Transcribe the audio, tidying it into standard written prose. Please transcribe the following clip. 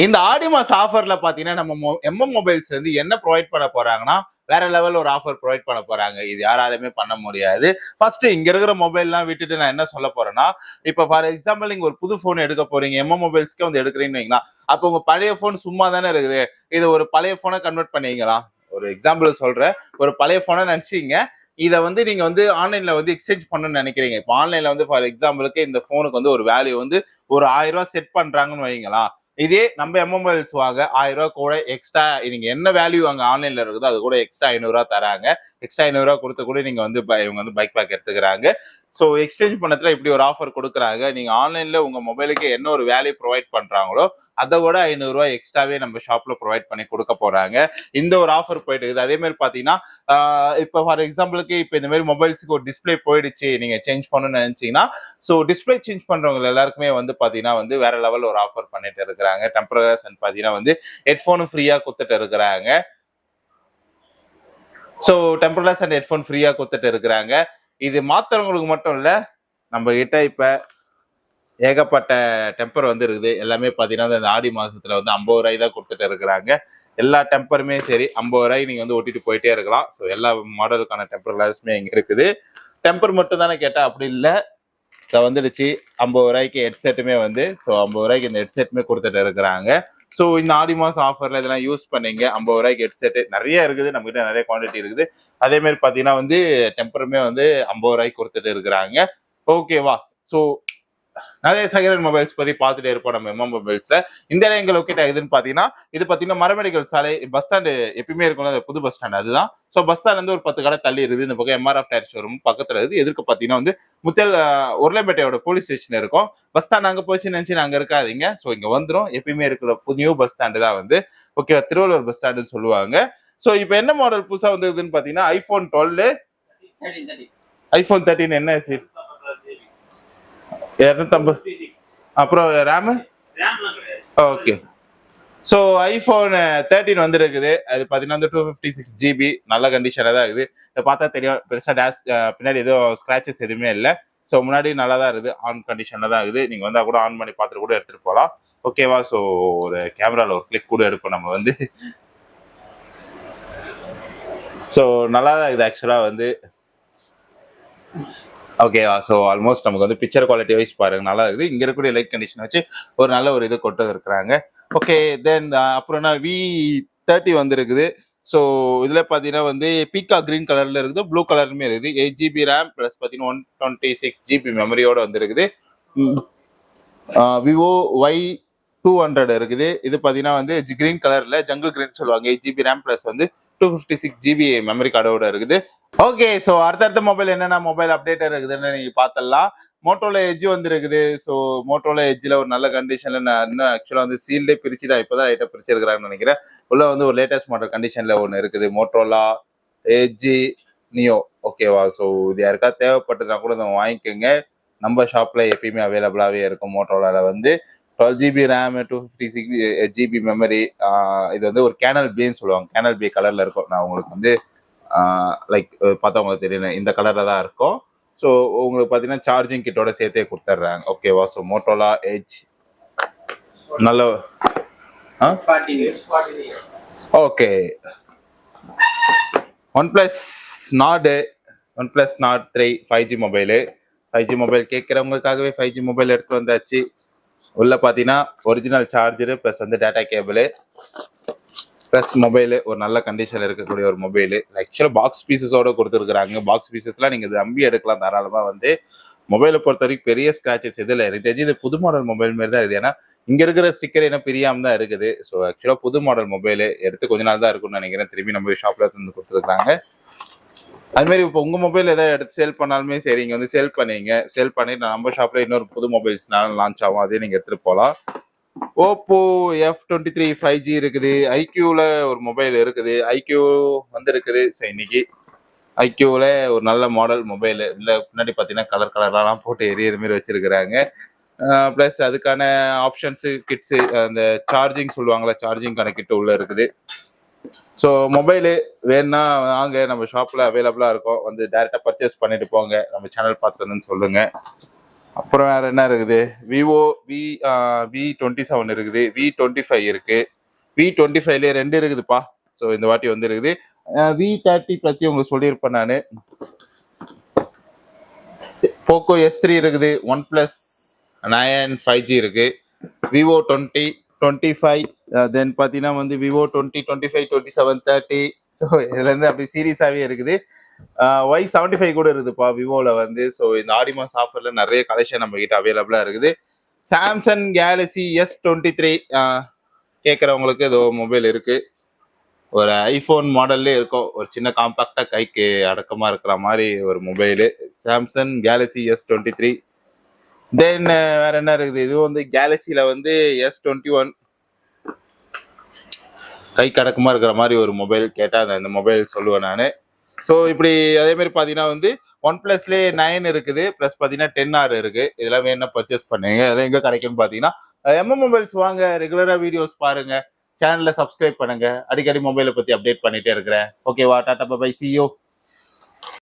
இந்த ஆடி மாச ஆஃபர்ல பாத்தீங்கன்னா நம்ம எம்எம் மொபைல்ஸ் வந்து என்ன ப்ரொவைட் பண்ண போறாங்கன்னா வேற லெவல் ஒரு ஆஃபர் ப்ரொவைட் பண்ண போறாங்க. இது யாராலுமே பண்ண முடியாது. ஃபர்ஸ்ட் இங்க இருக்கிற மொபைல்லாம் விட்டுட்டு நான் என்ன சொல்ல போறேன்னா, இப்ப ஃபார் எக்ஸாம்பிள் நீங்க ஒரு புது போன் எடுக்க போறீங்க, எம்எம் மொபைல்ஸ்க்கே வந்து எடுக்கிறீங்கன்னு வைங்களா, அப்போ உங்க பழைய போன் சும்மா தானே இருக்குது. இது ஒரு பழைய போனை கன்வெர்ட் பண்ணீங்களா? ஒரு எக்ஸாம்பிள் சொல்றேன். ஒரு பழைய போனை நினைச்சீங்க, இதை வந்து நீங்க வந்து ஆன்லைன்ல வந்து எக்ஸ்சேஞ்ச் பண்ணணும்னு நினைக்கிறீங்க. இப்போ ஆன்லைன்ல வந்து ஃபார் எக்ஸாம்பிளுக்கு இந்த போனுக்கு வந்து ஒரு வேல்யூ வந்து ஒரு 1000 செட் பண்றாங்கன்னு வைங்களா, இதே நம்ம எம்எம்எல்ஸ் வாங்க 1000 கூட எக்ஸ்ட்ரா நீங்க என்ன வேல்யூ அங்க ஆன்லைன்ல இருக்குதோ அது கூட எக்ஸ்ட்ரா 500 தராங்க. எக்ஸ்ட்ரா 500 கொடுத்து கூட நீங்க வந்து இவங்க வந்து பைக் பேக் எடுத்துக்கிறாங்க. ஸோ எக்ஸ்சேஞ்ச் பண்ணத்துல இப்படி ஒரு ஆஃபர் கொடுக்குறாங்க. நீங்க ஆன்லைன்ல உங்க மொபைலுக்கு என்ன ஒரு வேல்யூ ப்ரொவைட் பண்றாங்களோ அதை விட 500 எக்ஸ்ட்ராவே நம்ம ஷாப்ல ப்ரொவைட் பண்ணி கொடுக்க போறாங்க. இந்த ஒரு ஆஃபர் போயிட்டு இருக்குது. அதே மாதிரி பாத்தீங்கன்னா இப்போ ஃபார் எக்ஸாம்பிளுக்கு இப்போ இந்த மாதிரி மொபைல்ஸுக்கு ஒரு டிஸ்பிளே போயிடுச்சு, நீங்க சேஞ்ச் பண்ணணும்னு நினைச்சீங்கன்னா, ஸோ டிஸ்பிளே சேஞ்ச் பண்றவங்க எல்லாருக்குமே வந்து பாத்தீங்கன்னா வந்து வேற லெவல் ஒரு ஆஃபர் பண்ணிட்டு இருக்கிறாங்க. டெம்பரஸ் அண்ட் பாத்தீங்கன்னா வந்து ஹெட்ஃபோனும் ஃப்ரீயா கொடுத்துட்டு இருக்கிறாங்க. ஸோ டெம்பரஸ் அண்ட் ஹெட்ஃபோன் ஃப்ரீயா கொடுத்துட்டு இருக்கிறாங்க. இது மாத்திரங்களுக்கு மட்டும் இல்ல, நம்ம கிட்ட இப்ப ஏகப்பட்ட டெம்பர் வந்து இருக்குது. எல்லாமே பாத்தீங்கன்னா இந்த ஆடி மாசத்துல வந்து 50 ரூபாய் தான் கொடுத்துட்டு இருக்கிறாங்க. எல்லா டெம்பருமே சரி 50 ரூபாய் நீங்க வந்து ஒட்டிட்டு போயிட்டே இருக்கலாம். ஸோ எல்லா மாடலுக்கான டெம்பர் கிளாஸுமே இங்க இருக்குது. டெம்பர் மட்டும் தானே கேட்டா அப்படி இல்லை, ஸோ வந்துடுச்சு 50 ரூபாய்க்கு ஹெட்செட்டுமே வந்து, ஸோ 50 ரூபாய்க்கு இந்த ஹெட்செட்டுமே கொடுத்துட்டு இருக்கிறாங்க. ஸோ இந்த ஆடி மாசம் ஆஃபர்ல இதெல்லாம் யூஸ் பண்ணீங்க. 50 ரூபாய்க்கு ஹெட்செட் நிறைய இருக்குது, நம்ம கிட்ட நிறைய குவான்டிட்டி இருக்குது. அதே மாதிரி பாத்தீங்கன்னா வந்து டெம்பருமே வந்து 50 ரூபாய்க்கு கொடுத்துட்டு இருக்கிறாங்க. ஓகேவா? ஸோ நிறைய செகண்ட் மொபைல்ஸ் பத்தி பார்த்துட்டே இருப்போம் நம்ம எம்எம் மொபைல்ஸ்ல. இந்த இடம் எங்க லொக்கேட் ஆகுதுன்னு பாத்தீங்கன்னா, இது பாத்தீங்கன்னா மரமெடிக்கல் சாலை பஸ் ஸ்டாண்டு எப்பயுமே இருக்கும், புது பஸ் ஸ்டாண்ட் அதுதான். ஸோ பஸ் ஸ்டாண்ட் வந்து ஒரு 10 கடை தள்ளி இருக்குது. இந்த பக்கம் எம்ஆர்எஃப் டயர் ஷோரூம் பக்கத்துல இருக்குது. எதிர்க்க பாத்தீங்கன்னா வந்து முத்தல் உருளைப்பேட்டையோட போலீஸ் ஸ்டேஷன் இருக்கும். பஸ் ஸ்டாண்ட் அங்க போச்சு நினைச்சு அங்க இருக்காதீங்க. ஸோ இங்க வந்துடும். எப்பயுமே இருக்கிற நியூ பஸ் ஸ்டாண்டு தான் வந்து ஓகே திருவள்ளூர் பஸ் ஸ்டாண்டுன்னு சொல்லுவாங்க. ஸோ இப்போ என்ன மாடல் புதுசா வந்ததுன்னு பாத்தீங்கன்னா ஐபோன் 12, ஐபோன் 13 என்ன 250, அப்புறம் ரேமு ஓகே. ஸோ ஐபோன் 13 வந்து இருக்குது. அது பார்த்தீங்கன்னா வந்து 256 GB நல்ல கண்டிஷனாக தான் இருக்குது. இதை பார்த்தா தெரியும், பெருசாக டேஷ் பின்னாடி எதுவும் ஸ்க்ராச்சஸ் எதுவுமே இல்லை. ஸோ முன்னாடி நல்லா தான் இருக்குது, ஆன் கண்டிஷனில் தான் இருக்குது. நீங்கள் வந்தால் கூட ஆன் பண்ணி பார்த்துட்டு கூட எடுத்துகிட்டு போகலாம். ஓகேவா? ஸோ ஒரு கேமராவில் ஒரு கிளிக் கூட எடுப்போம் நம்ம வந்து. ஸோ நல்லா தான் இருக்குது ஆக்சுவலாக வந்து. ஓகேவா? ஸோ ஆல்மோஸ்ட் நமக்கு வந்து பிக்சர் குவாலிட்டி வைஸ் பாருங்க நல்லா இருக்குது. இங்க இருக்கக்கூடிய லைட் கண்டிஷன் வச்சு ஒரு நல்ல ஒரு இது கொண்டு இருக்கிறாங்க. ஓகே, தென் அப்புறம் V30 வந்து இருக்குது. ஸோ இதுல பாத்தீங்கன்னா வந்து பீக்கா கிரீன் கலர்ல இருக்குது, ப்ளூ கலருமே இருக்குது. 8 GB ரேம் பிளஸ் பாத்தீங்கன்னா 126 GB மெமரியோட வந்து இருக்குது. விவோ Y200 இருக்குது. இது பாத்தீங்கன்னா வந்து கிரீன் கலர்ல ஜங்கிள் கிரீன் சொல்லுவாங்க. 8 GB ரேம் பிளஸ் வந்து 256 GB மெமரி கார்டோட இருக்குது. ஓகே, ஸோ அடுத்தடுத்த மொபைல் என்னென்ன மொபைல் அப்டேட் இருக்குதுன்னு நீங்க பார்த்தலாம். மோட்டோல எட்ஜ் வந்து இருக்குது. ஸோ மோட்டோல எட்ஜில் ஒரு நல்ல கண்டிஷன்ல நான் இன்னும் ஆக்சுவலாக வந்து சீல்டே பிரிச்சு தான் இப்போதான் லைட்டாக பிரிச்சிருக்கிறாங்கன்னு நினைக்கிறேன். உள்ள வந்து ஒரு லேட்டஸ்ட் மாடல் கண்டிஷன்ல ஒன்று இருக்குது, மோட்டோலா எட்ஜி நியோ. ஓகேவா? ஸோ இது யாருக்கா தேவைப்பட்டதுனா கூட நம்ம வாங்கிக்கோங்க. நம்ம ஷாப்ல எப்பயுமே அவைலபிளாகவே இருக்கும். மோட்டோலால வந்து 12 GB ரேம் 256 GB மெமரி. இது வந்து ஒரு கேனல் பின்னு சொல்லுவாங்க, கேனல் பி கலர்ல இருக்கும். நான் உங்களுக்கு வந்து லைக் பார்த்தா உங்களுக்கு தெரியல, இந்த கலர்ல தான் இருக்கும். ஸோ உங்களுக்கு பார்த்தீங்கன்னா சார்ஜிங் கிட்டோட சேர்த்தே கொடுத்துட்றாங்க. ஓகேவா? ஸோ மோட்டோலா எட்ஜ் நல்ல okay. OnePlus Nord 3 5G mobile. 5G mobile கேட்குறவங்களுக்காகவே 5G மொபைல் எடுத்து வந்தாச்சு. உள்ள பார்த்தீங்கன்னா ஒரிஜினல் சார்ஜரு ப்ளஸ் வந்து டேட்டா கேபிள் ப்ளஸ் மொபைலு ஒரு நல்ல கண்டிஷனில் இருக்கக்கூடிய ஒரு மொபைலு. ஆக்சுவலாக பாக்ஸ் பீசஸோட கொடுத்துருக்குறாங்க. பாக்ஸ் பீசஸ்லாம் நீங்கள் நம்பி எடுக்கலாம் தாராளமாக. வந்து மொபைலை பொறுத்த வரைக்கும் பெரிய ஸ்க்ராச்சஸ் எதுவும் இல்லை. எனக்கு தெரிஞ்சு இது புது மாடல் மொபைல் மாதிரி தான் இருக்குது. ஏன்னா இங்கே இருக்கிற ஸ்டிக்கர் என்ன பிரியாம தான் இருக்குது. ஸோ ஆக்சுவலாக புது மாடல் மொபைலு எடுத்து கொஞ்ச நாள் தான் இருக்கும்னு நினைக்கிறேன். திரும்பி நம்ம ஷாப்பில் வந்து கொடுத்துருக்காங்க. அதுமாரி இப்போ உங்கள் மொபைல் எதாவது எடுத்து சேல் பண்ணாலுமே சரி, இங்கே வந்து சேல் பண்ணிங்க. சேல் பண்ணிட்டு நம்ம ஷாப்பில் இன்னொரு புது மொபைல்ஸ்னாலும் லான்ச் ஆகும், அதையும் நீங்கள் எடுத்துகிட்டு போகலாம். ஓப்போ F23 5G இருக்குது. ஐக்யூவில் ஒரு மொபைல் இருக்குது. ஐக்யூ வந்து இருக்குது. சரி, இன்னைக்கு ஐக்யூவில் ஒரு நல்ல மாடல் மொபைல் இல்லை. பின்னாடி பார்த்தீங்கன்னா கலர் கலர்லாம் போட்டு எரியற மாரி வச்சிருக்கிறாங்க. ப்ளஸ் அதுக்கான ஆப்ஷன்ஸு கிட்ஸு அந்த சார்ஜிங் சொல்லுவாங்களா, சார்ஜிங்கான கிட் உள்ள இருக்குது. ஸோ மொபைலு வேணுன்னா வாங்க, நம்ம ஷாப்பில் அவைலபிளாக இருக்கும். வந்து டேரெக்டாக பர்ச்சேஸ் பண்ணிட்டு போங்க. நம்ம சேனல் பார்த்துட்டு சொல்லுங்க. அப்புறம் வேற என்ன இருக்குது, விவோ V27 இருக்குது, V25 இருக்கு, V25ல 2 இருக்குதுப்பா. ஸோ இந்த வாட்டி வந்து இருக்குது. V30 பத்தி உங்களுக்கு சொல்லியிருப்பேன் நான். போக்கோ S3 இருக்குது, ஒன் பிளஸ் 9 5G இருக்கு, விவோ 25 தென் பார்த்தீங்கன்னா வந்து விவோ 25 27 30. ஸோ இதுல இருந்து அப்படி சீரியஸாவே இருக்குது. Y75 கூட இருக்குதுப்பா விவோல வந்து. ஸோ இந்த ஆடி மாசம் ஆஃபர்ல நிறைய கலெக்ஷன் நம்ம கிட்ட அவைலபிளா இருக்குது. சாம்சங் கேலக்ஸி S23 கேட்கறவங்களுக்கு ஏதோ மொபைல் இருக்கு. ஒரு ஐபோன் மாடல்லே இருக்கும், ஒரு சின்ன காம்பாக்டா கைக்கு அடக்கமா இருக்கிற மாதிரி ஒரு மொபைலு சாம்சங் கேலக்ஸி S23. தென் வேற என்ன இருக்குது, இது வந்து கேலக்சியில வந்து S21 கை கடக்கமா இருக்கிற மாதிரி ஒரு மொபைல் கேட்டா அந்த மொபைல் சொல்லுவேன் நான். ஸோ இப்படி அதே மாதிரி பார்த்தீங்கன்னா வந்து ஒன் பிளஸ்லேயே 9 இருக்குது, ப்ளஸ் பார்த்தீங்கன்னா 10R இருக்கு. இதெல்லாம் வேணும் பர்ச்சேஸ் பண்ணுங்க. அதெல்லாம் எங்கே கிடைக்குன்னு பார்த்தீங்கன்னா எம்எம் மொபைல்ஸ் வாங்க, ரெகுலராக வீடியோஸ் பாருங்க, சேனலை சப்ஸ்கிரைப் பண்ணுங்க, அடிக்கடி மொபைலை பற்றி அப்டேட் பண்ணிட்டே இருக்கிறேன். ஓகேவா, டாடா பை, சி யூ.